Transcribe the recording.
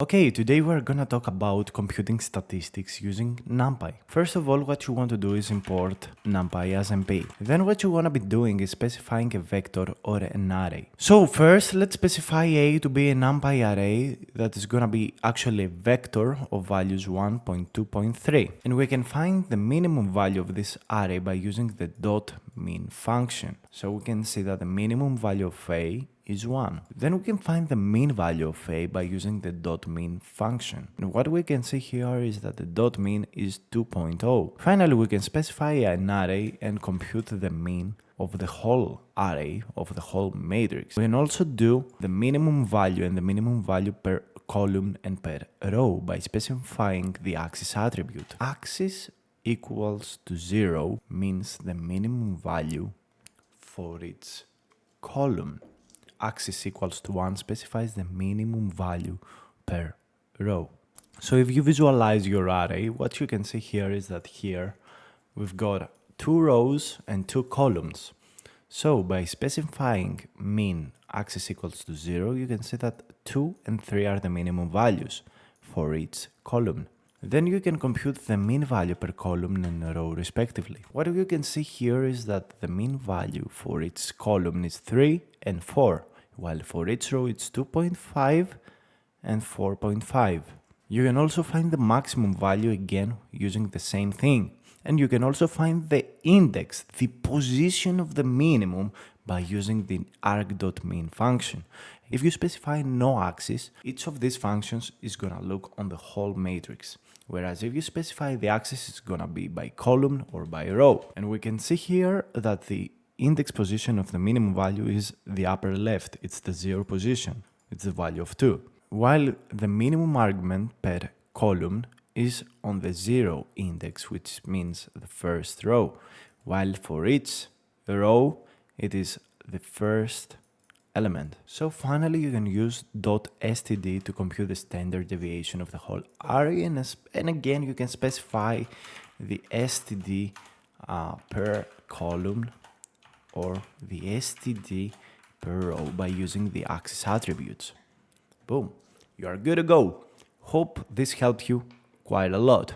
Okay, today we're gonna talk about computing statistics using NumPy. First of all, what you want to do is import NumPy as MP. Then what you wanna be doing is specifying a vector or an array. So first, let's specify A to be a NumPy array that is gonna be actually a vector of values 1.2.3. And we can find the minimum value of this array by using the .min function. So we can see that the minimum value of A is 1. Then we can find the mean value of A by using the .min function. And what we can see here is that the .min is 2.0. Finally, we can specify an array and compute the mean of the whole array, of the whole matrix. We can also do the minimum value and the minimum value per column and per row by specifying the axis attribute. Axis equals to 0 means the minimum value for each column. Axis equals to 1 specifies the minimum value per row. So if you visualize your array, what you can see here is that here we've got 2 rows and 2 columns. So by specifying min axis equals to 0, you can see that 2 and 3 are the minimum values for each column. Then you can compute the mean value per column and row respectively. What you can see here is that the mean value for each column is 3 and 4, while for each row it's 2.5 and 4.5. You can also find the maximum value again using the same thing. And you can also find the index, the position of the minimum, by using the arg.min function. If you specify no axis, each of these functions is gonna look on the whole matrix. Whereas if you specify the axis, it's gonna be by column or by row. And we can see here that the index position of the minimum value is the upper left. It's the 0 position. It's the value of 2. While the minimum argument per column is on the 0 index, which means the first row. While for each row, it is the first element. So finally, you can use .std to compute the standard deviation of the whole array, and again, you can specify the std per column or the std per row by using the axis attributes. Boom, you are good to go. Hope this helped you quite a lot.